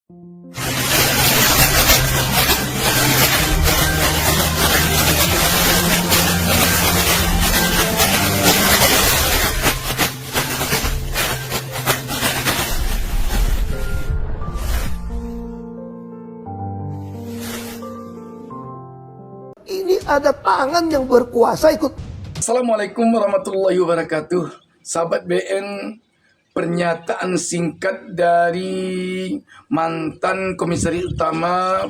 Ini ada tangan yang berkuasa ikut. Assalamualaikum warahmatullahi wabarakatuh. Sahabat BN, pernyataan singkat dari mantan Komisaris Utama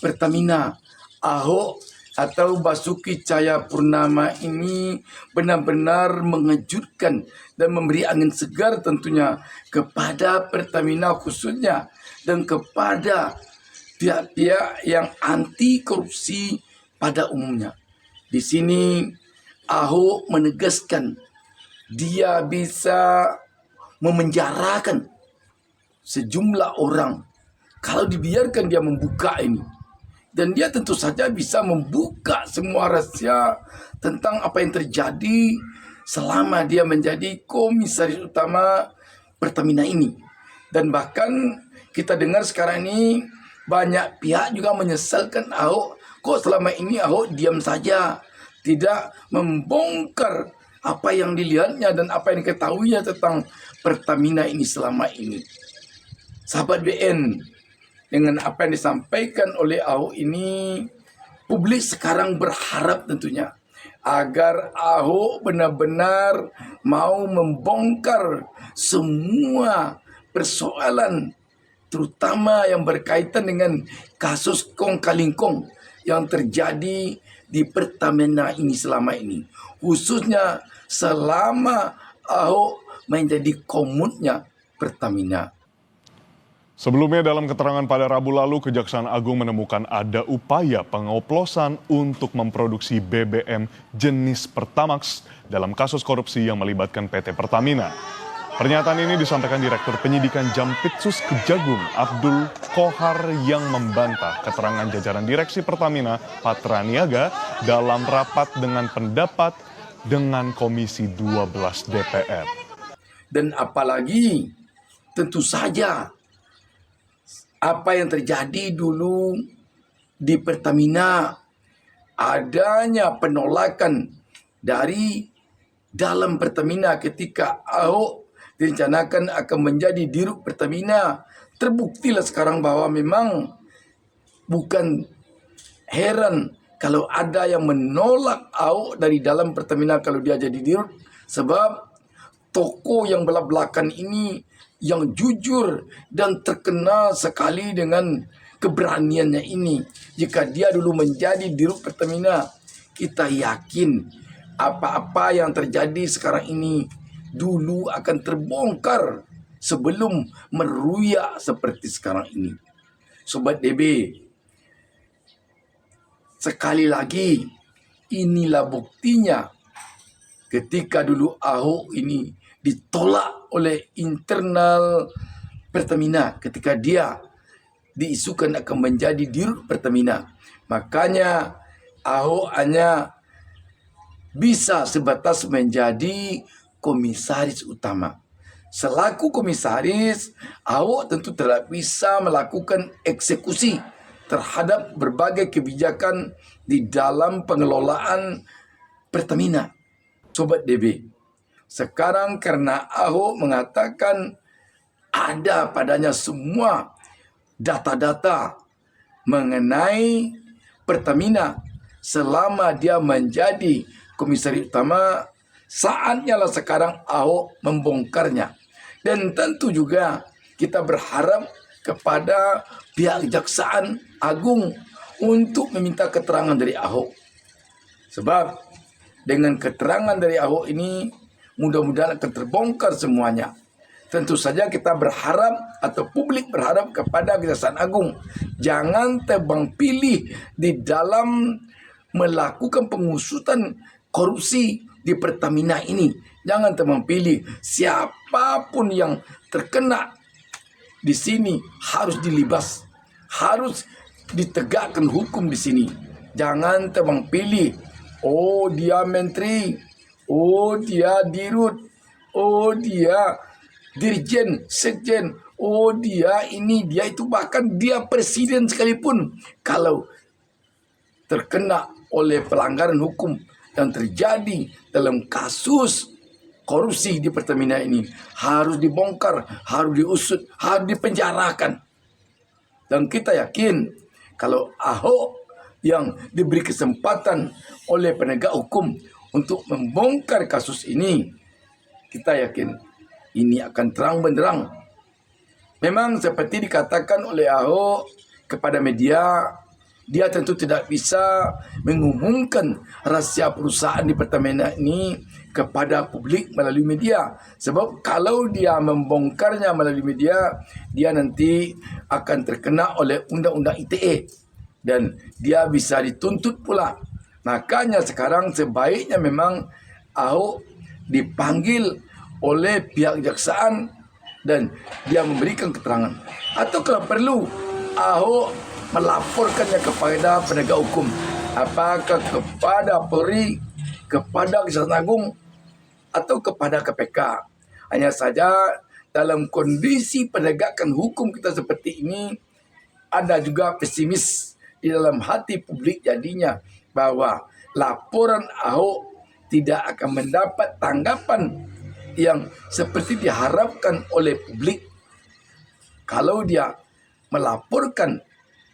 Pertamina Ahok atau Basuki Cahayapurnama ini benar-benar mengejutkan dan memberi angin segar tentunya kepada Pertamina khususnya dan kepada pihak-pihak yang anti korupsi pada umumnya. Di sini Ahok menegaskan dia bisa memenjarakan sejumlah orang kalau dibiarkan dia membuka ini. Dan dia tentu saja bisa membuka semua rahasia tentang apa yang terjadi selama dia menjadi Komisaris Utama Pertamina ini. Dan bahkan kita dengar sekarang ini banyak pihak juga menyesalkan Ahok, kok selama ini Ahok diam saja, tidak membongkar apa yang dilihatnya dan apa yang diketahuinya tentang Pertamina ini selama ini. Sahabat BN, dengan apa yang disampaikan oleh Ahok ini, publik sekarang berharap tentunya agar Ahok benar-benar mau membongkar semua persoalan, terutama yang berkaitan dengan kasus kong kali kong yang terjadi di Pertamina ini selama ini, khususnya selama Ahok menjadi komutnya Pertamina. Sebelumnya dalam keterangan pada Rabu lalu, Kejaksaan Agung menemukan ada upaya pengoplosan untuk memproduksi BBM jenis Pertamax dalam kasus korupsi yang melibatkan PT Pertamina. Pernyataan ini disampaikan Direktur Penyidikan Jampitsus Kejagung Abdul Kohar yang membantah keterangan jajaran Direksi Pertamina Patra Niaga dalam rapat dengan pendapat dengan Komisi 12 DPR. Dan apalagi tentu saja apa yang terjadi dulu di Pertamina, adanya penolakan dari dalam Pertamina ketika Ahok direncanakan akan menjadi dirut Pertamina. Terbuktilah sekarang bahwa memang bukan heran kalau ada yang menolak Ahok dari dalam Pertamina kalau dia jadi dirut. Sebab tokoh yang belak-belakan ini yang jujur dan terkenal sekali dengan keberaniannya ini. Jika dia dulu menjadi dirut Pertamina, kita yakin apa-apa yang terjadi sekarang ini dulu akan terbongkar sebelum meruyak seperti sekarang ini. Sobat DB, sekali lagi inilah buktinya ketika dulu Ahok ini ditolak oleh internal Pertamina ketika dia diisukan akan menjadi dirut Pertamina. Makanya Ahok hanya bisa sebatas menjadi Komisaris Utama. Selaku komisaris, Ahok tentu tidak bisa melakukan eksekusi terhadap berbagai kebijakan di dalam pengelolaan Pertamina. Sobat DB, sekarang karena Ahok mengatakan ada padanya semua data-data mengenai Pertamina selama dia menjadi Komisaris Utama, saatnya lah sekarang Ahok membongkarnya. Dan tentu juga kita berharap kepada pihak Kejaksaan Agung untuk meminta keterangan dari Ahok. Sebab dengan keterangan dari Ahok ini mudah-mudahan akan terbongkar semuanya. Tentu saja kita berharap atau publik berharap kepada Kejaksaan Agung jangan tebang pilih di dalam melakukan pengusutan korupsi di Pertamina ini. Jangan tebang pilih, siapapun yang terkena di sini harus dilibas, harus ditegakkan hukum di sini. Jangan tebang pilih, oh dia menteri, oh dia dirut, oh dia dirjen, sekjen. Oh dia ini, dia itu, bahkan dia presiden sekalipun. Kalau terkena oleh pelanggaran hukum yang terjadi dalam kasus korupsi di Pertamina ini, harus dibongkar, harus diusut, harus dipenjarakan. Dan kita yakin kalau Ahok yang diberi kesempatan oleh penegak hukum untuk membongkar kasus ini, kita yakin ini akan terang benderang. Memang seperti dikatakan oleh Ahok kepada media, dia tentu tidak bisa mengumumkan rahasia perusahaan di Pertamina ini kepada publik melalui media. Sebab kalau dia membongkarnya melalui media, dia nanti akan terkena oleh Undang-Undang ITE. Dan dia bisa dituntut pula. Makanya sekarang sebaiknya memang Ahok dipanggil oleh pihak kejaksaan dan dia memberikan keterangan. Atau kalau perlu, Ahok melaporkannya kepada penegak hukum. Apakah kepada Polri, kepada Kejaksaan Agung, atau kepada KPK. Hanya saja dalam kondisi penegakan hukum kita seperti ini, ada juga pesimis di dalam hati publik jadinya bahwa laporan Ahok tidak akan mendapat tanggapan yang seperti diharapkan oleh publik kalau dia melaporkan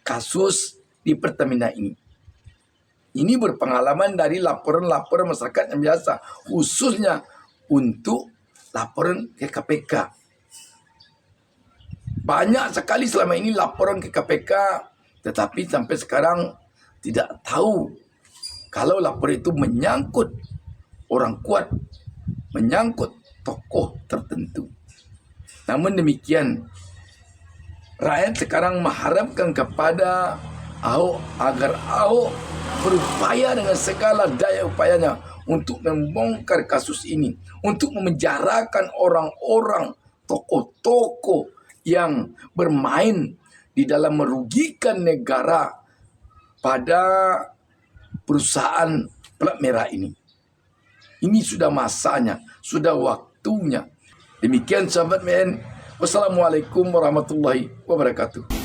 kasus di Pertamina ini. Ini berpengalaman dari laporan-laporan masyarakat yang biasa, khususnya untuk laporan ke KPK. Banyak sekali selama ini laporan ke KPK, tetapi sampai sekarang tidak tahu kalau laporan itu menyangkut orang kuat, menyangkut tokoh tertentu. Namun demikian, rakyat sekarang mengharapkan kepada Ahok agar Ahok berupaya dengan segala daya upayanya untuk membongkar kasus ini, untuk memenjarakan orang-orang, tokoh-tokoh yang bermain di dalam merugikan negara pada perusahaan plat merah ini. Ini sudah masanya, sudah waktunya. Demikian sahabat MN. Wassalamualaikum warahmatullahi wabarakatuh.